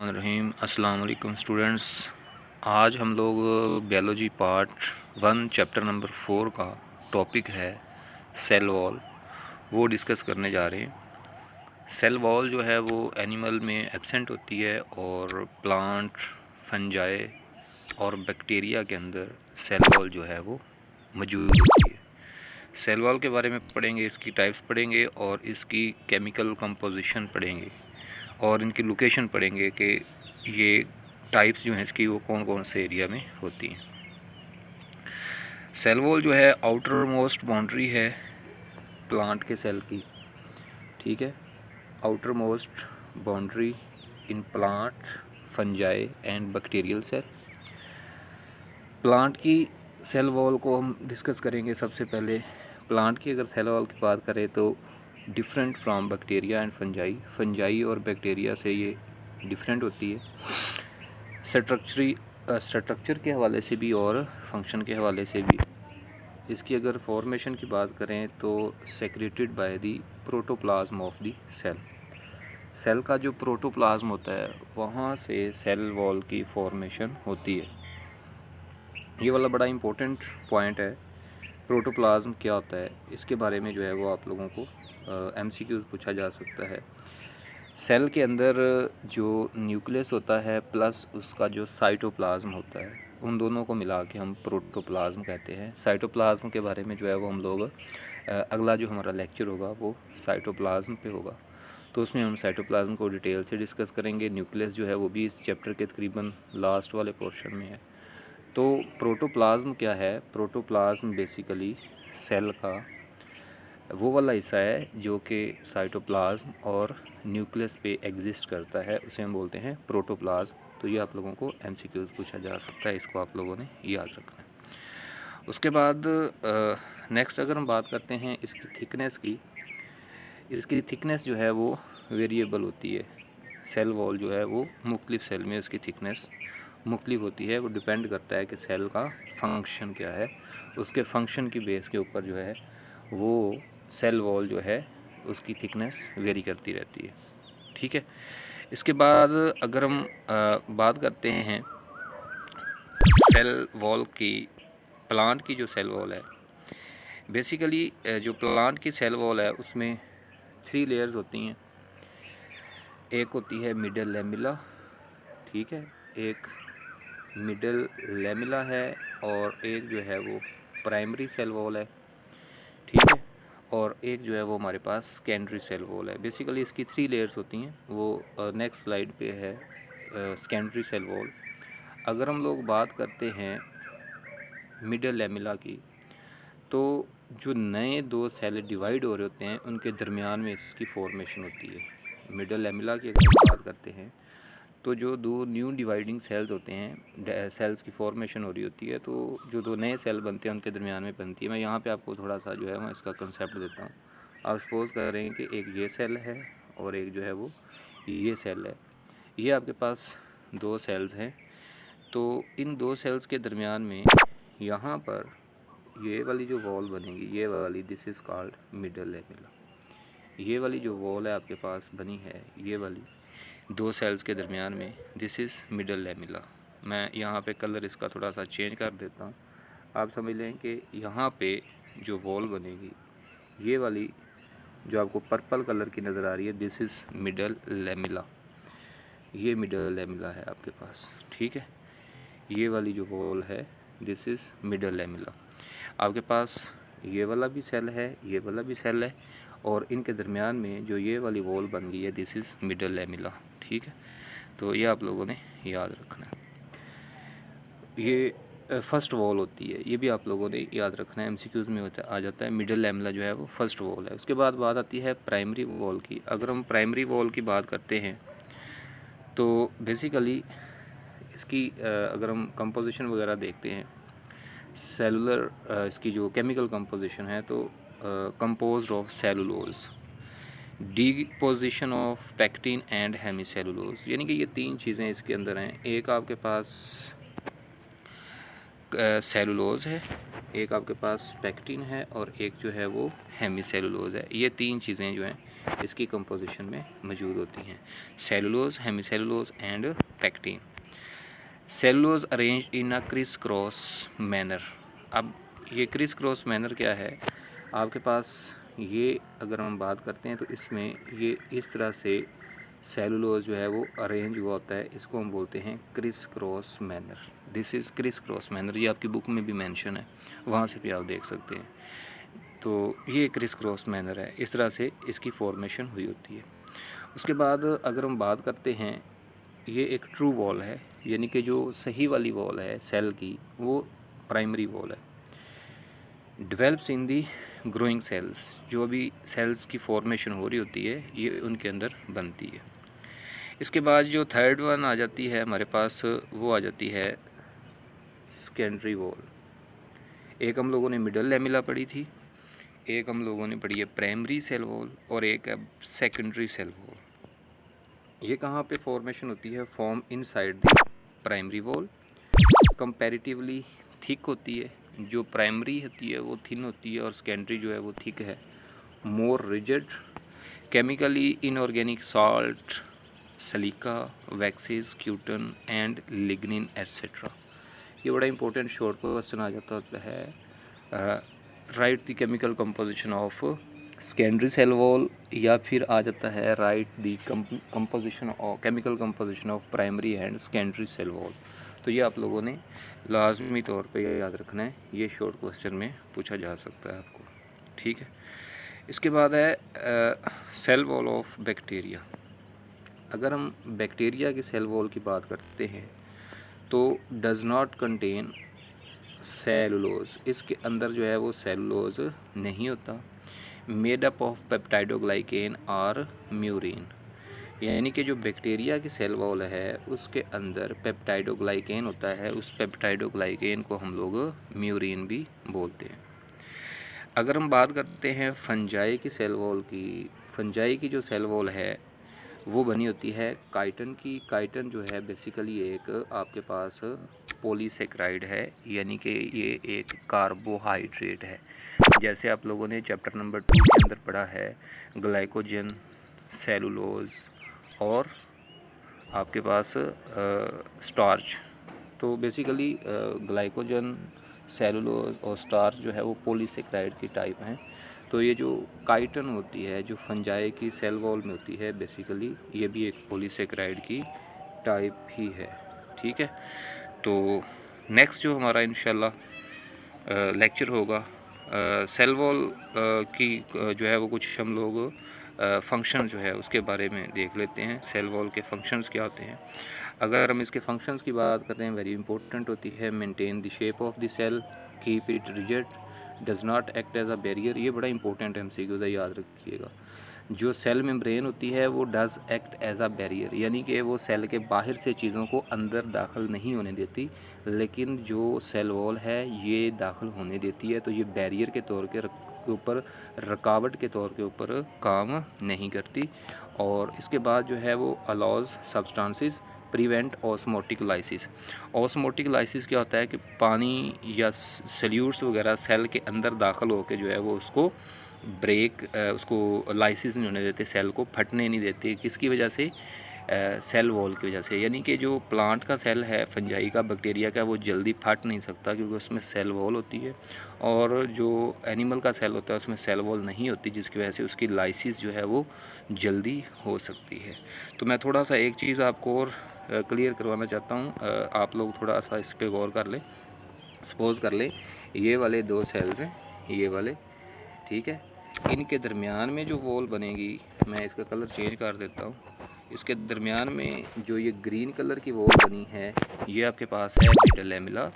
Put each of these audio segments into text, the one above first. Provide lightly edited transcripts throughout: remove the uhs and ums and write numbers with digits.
रहीम अस्सलाम वालेकुम स्टूडेंट्स। आज हम लोग बायोलॉजी पार्ट 1 चैप्टर नंबर 4 का टॉपिक है सेल वॉल, वो डिस्कस करने जा रहे हैं। सेल वॉल जो है वो एनिमल में एब्सेंट होती है और प्लांट, फंजाई और बैक्टीरिया के अंदर सेल वॉल जो है वो मौजूद होती है। सेल वॉल के बारे में पढ़ेंगे, इसकी टाइप्स पढ़ेंगे और इसकी केमिकल कंपोजिशन पढ़ेंगे और इनकी लोकेशन पढ़ेंगे कि ये टाइप्स जो हैं इसकी वो कौन कौन से एरिया में होती हैं। सेल वॉल जो है आउटर मोस्ट बाउंड्री है प्लांट के सेल की, ठीक है। Outer most boundary in plant, fungi and bacterial cell. Plant की सेल वॉल को हम डिस्कस करेंगे। सबसे पहले प्लांट की अगर सेल वॉल की बात करें तो different from bacteria and fungi और बैक्टीरिया से ये डिफरेंट होती है स्ट्रक्चर के हवाले से भी और फंक्शन के हवाले से भी। इसकी अगर फॉर्मेशन की बात करें तो secreted by the protoplasm of the cell. Cell का जो प्रोटोप्लाज्म होता है वहाँ से सेल वॉल की फॉर्मेशन होती है। ये वाला बड़ा इम्पोर्टेंट पॉइंट है। प्रोटोप्लाज्म क्या होता है इसके बारे में जो है वो आप लोगों को MCQ पूछा जा सकता है। सेल के अंदर जो न्यूक्लियस होता है प्लस उसका जो साइटोप्लाज्म होता है, उन दोनों को मिला के हम प्रोटोप्लाज्म कहते हैं। साइटोप्लाज्म के बारे में जो है वो हम लोग अगला जो हमारा लेक्चर होगा वो साइटोप्लाज्म पे होगा, तो उसमें हम साइटोप्लाज्म को डिटेल से डिस्कस करेंगे। न्यूक्लियस जो है वो भी इस चैप्टर के तकरीबन लास्ट वाले पोर्शन में है। तो प्रोटोप्लाज्म क्या है? प्रोटोप्लाज्म बेसिकली सेल का वो वाला हिस्सा है जो कि साइटोप्लाज्म और न्यूक्लियस पे एग्जिस्ट करता है, उसे हम बोलते हैं प्रोटोप्लाज्म। तो ये आप लोगों को MCQs पूछा जा सकता है, इसको आप लोगों ने याद रखना है। उसके बाद नेक्स्ट अगर हम बात करते हैं इसकी थिकनेस की, इसकी थिकनेस जो है वो वेरिएबल होती है। सेल वॉल जो है वो मुख्तलिफ सेल में उसकी थिकनेस मुख्तलिफ होती है। वो डिपेंड करता है कि सेल का फंक्शन क्या है, उसके फंक्शन की बेस के ऊपर जो है वो सेल वॉल जो है उसकी थिकनेस वेरी करती रहती है, ठीक है। इसके बाद अगर हम बात करते हैं सेल वॉल की, प्लांट की जो सेल वॉल है, बेसिकली जो प्लांट की सेल वॉल है उसमें 3 लेयर्स होती हैं। एक होती है मिडल लेमिला, ठीक है, एक मिडल लेमिला है और एक जो है वो प्राइमरी सेल वॉल है, ठीक है, और एक जो है वो हमारे पास सेकेंडरी सेल वॉल है। बेसिकली इसकी 3 लेयर्स होती हैं। वो नेक्स्ट स्लाइड पे है सेकेंडरी सेल वॉल। अगर हम लोग बात करते हैं मिडल लेमिला की, तो जो नए 2 सेल डिवाइड हो रहे होते हैं उनके दरमियान में इसकी फॉर्मेशन होती है। मिडल लेमिला की अगर हम बात करते हैं तो जो 2 न्यू डिवाइडिंग सेल्स होते हैं, सेल्स की फॉर्मेशन हो रही होती है, तो जो 2 नए सेल बनते हैं उनके दरमियान में बनती है। मैं यहाँ पे आपको थोड़ा सा जो है मैं इसका कंसेप्ट देता हूँ। आप सपोज़ कर रहे हैं कि एक ये सेल है और एक जो है वो ये सेल है। ये आपके पास 2 सेल्स हैं, तो इन 2 सेल्स के दरमियान में यहाँ पर ये वाली जो वॉल बनेगी, ये वाली, this is called middle lamella. ये वाली जो वॉल है आपके पास बनी है, ये वाली 2 सेल्स के दरमियान में, दिस इज़ मिडल लेमिला। मैं यहाँ पे कलर इसका थोड़ा सा चेंज कर देता हूँ। आप समझ लें कि यहाँ पे जो वॉल बनेगी, ये वाली जो आपको पर्पल कलर की नज़र आ रही है, दिस इज़ मिडल लेमिला। ये मिडल लेमिला है आपके पास, ठीक है। ये वाली जो वॉल है, दिस इज़ मिडल लेमिला। आपके पास ये वाला भी सेल है, ये वाला भी सेल है, और इनके दरमियान में जो ये वाली वॉल बन गई है, दिस इज़ मिडल लेमिला, ठीक है। तो ये आप लोगों ने याद रखना है। ये फर्स्ट वॉल होती है, ये भी आप लोगों ने याद रखना है। MCQs में होता आ जाता है। मिडल लेमिला जो है वो फर्स्ट वॉल है। उसके बाद बात आती है प्राइमरी वॉल की। अगर हम प्राइमरी वॉल की बात करते हैं तो बेसिकली इसकी अगर हम कंपोजिशन वगैरह देखते हैं, सेलुलर इसकी जो केमिकल कंपोजिशन है, तो composed of cellulose, deposition of pectin and hemicellulose, यानी कि ये 3 चीज़ें इसके अंदर हैं। एक आपके पास सेलुलोज है, एक आपके पास पैक्टिन है और एक जो है वो हेमीसेलुलोज है। ये 3 चीज़ें जो हैं इसकी कंपोजिशन में मौजूद होती हैं। Cellulose, hemicellulose and pectin. Cellulose arranged in a criss cross manner. अब ये क्रिस क्रॉस मैनर क्या है, आपके पास ये अगर हम बात करते हैं तो इसमें ये इस तरह से सेलुलोज जो है वो अरेंज हुआ होता है, इसको हम बोलते हैं criss cross manner. This is criss cross manner, ये आपकी बुक में भी मेंशन है, वहाँ से भी आप देख सकते हैं। तो ये क्रिस क्रॉस मैनर है, इस तरह से इसकी फॉर्मेशन हुई होती है। उसके बाद अगर हम बात करते हैं, ये एक ट्रू वॉल है, यानी कि जो सही वाली वॉल है सेल की, वो प्राइमरी वॉल है। Develops in the growing cells, जो अभी सेल्स की फॉर्मेशन हो रही होती है ये उनके अंदर बनती है। इसके बाद जो थर्ड वन आ जाती है हमारे पास, वो आ जाती है सेकेंडरी वॉल। एक हम लोगों ने मिडल लैमेला पढ़ी थी, एक हम लोगों ने पढ़ी है प्राइमरी सेल वॉल, और एक है सेकेंडरी सेल वॉल। ये कहाँ पे फॉर्मेशन होती है, form inside the primary wall. Comparatively thick होती है, जो प्राइमरी होती है वो थिन होती है और सेकेंडरी जो है वो थिक है। More rigid, chemically inorganic salt, silica, waxes, cutin and lignin etcetera. ये बड़ा इंपॉर्टेंट शॉर्ट क्वेश्चन आ जाता है, write the chemical composition of secondary cell wall, या फिर आ जाता है write the composition of chemical composition of primary and secondary cell wall. तो ये आप लोगों ने लाजमी तौर पे याद रखना है, ये शॉर्ट क्वेश्चन में पूछा जा सकता है आपको, ठीक है। इसके बाद है सेल वॉल ऑफ बैक्टीरिया। अगर हम बैक्टीरिया की सेल वॉल की बात करते हैं तो डज़ नॉट कंटेन सेलुलोज, इसके अंदर जो है वो सेलुलोज नहीं होता। मेड अप ऑफ पेप्टाइडोग्लाइकेन और म्यूरिन, यानी कि जो बैक्टीरिया की सेल वॉल है उसके अंदर पेप्टाइडोग्लाइकेन होता है, उस पेप्टाइडोग्लाइकेन को हम लोग म्यूरिन भी बोलते हैं। अगर हम बात करते हैं फंजाई की सेल वॉल की, फंजाई की जो सेल वॉल है वो बनी होती है काइटन की। काइटन जो है बेसिकली एक आपके पास पॉलीसेक्राइड है, यानी कि ये एक कार्बोहाइड्रेट है। जैसे आप लोगों ने चैप्टर नंबर 2 के अंदर पढ़ा है ग्लाइकोजन, सेलुलोज और आपके पास स्टार्च। तो बेसिकली ग्लाइकोजन, सेलुलोज और स्टार्च जो है वो पॉलीसेक्राइड की टाइप हैं। तो ये जो काइटन होती है जो फंजाई की सेल वॉल में होती है, बेसिकली ये भी एक पॉलीसेक्राइड की टाइप ही है, ठीक है। तो नेक्स्ट जो हमारा इंशाल्लाह लेक्चर होगा सेल वॉल की जो है वो कुछ हम लोग फंक्शन जो है उसके बारे में देख लेते हैं। सेल वॉल के फंक्शंस क्या होते हैं। अगर हम इसके फंक्शंस की बात करते हैं, वेरी इंपॉर्टेंट होती है maintain the shape of the cell, keep it rigid, does not act as a barrier. ये बड़ा इंपॉर्टेंट MCQ है, याद रखिएगा। जो सेल मेम्ब्रेन होती है वो does act as a barrier, यानी कि वो सेल के बाहर से चीज़ों को अंदर दाखिल नहीं होने देती, लेकिन जो सेल वॉल है ये दाखिल होने देती है। तो ये बैरियर के तौर के ऊपर, रुकावट के तौर के ऊपर काम नहीं करती। और इसके बाद जो है वो allows substances prevent osmotic lysis. Osmotic lysis क्या होता है कि पानी या सल्यूट्स वगैरह सेल के अंदर दाखिल होकर जो है वो उसको ब्रेक, उसको लाइसिस नहीं होने देते, सेल को फटने नहीं देते। किसकी वजह से? सेल वॉल की वजह से। यानी कि जो प्लांट का सेल है, फंजाई का, बैक्टीरिया का, वो जल्दी फट नहीं सकता क्योंकि उसमें सेल वॉल होती है। और जो एनिमल का सेल होता है उसमें सेल वॉल नहीं होती, जिसकी वजह से उसकी लाइसिस जो है वो जल्दी हो सकती है। तो मैं थोड़ा सा एक चीज़ आपको और क्लियर करवाना चाहता हूँ, आप लोग थोड़ा सा इस पर गौर कर लें। सपोज़ कर लें ये वाले 2 सेल्स हैं, ये वाले, ठीक है। इनके दरमियान में जो वॉल बनेगी, मैं इसका कलर चेंज कर देता हूँ। इसके दरमियान में जो ये ग्रीन कलर की वॉल बनी है ये आपके पास है मिडल लैमेला।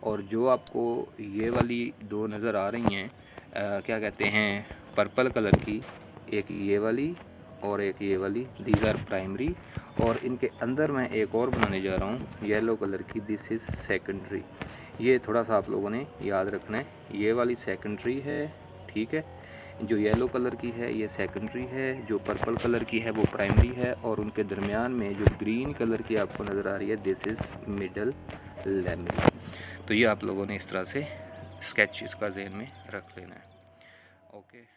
और जो आपको ये वाली 2 नज़र आ रही हैं, क्या कहते हैं, पर्पल कलर की, एक ये वाली और एक ये वाली, दीज आर प्राइमरी। और इनके अंदर मैं एक और बनाने जा रहा हूँ येलो कलर की, दिस इज़ सेकेंडरी। ये थोड़ा सा आप लोगों ने याद रखना है, ये वाली सेकेंडरी है, ठीक है। जो येलो कलर की है ये सेकेंडरी है, जो पर्पल कलर की है वो प्राइमरी है, और उनके दरमियान में जो ग्रीन कलर की आपको नज़र आ रही है, दिस इज़ मिडल लैमेला। तो ये आप लोगों ने इस तरह से स्केच इसका ज़हन में रख लेना है। ओके।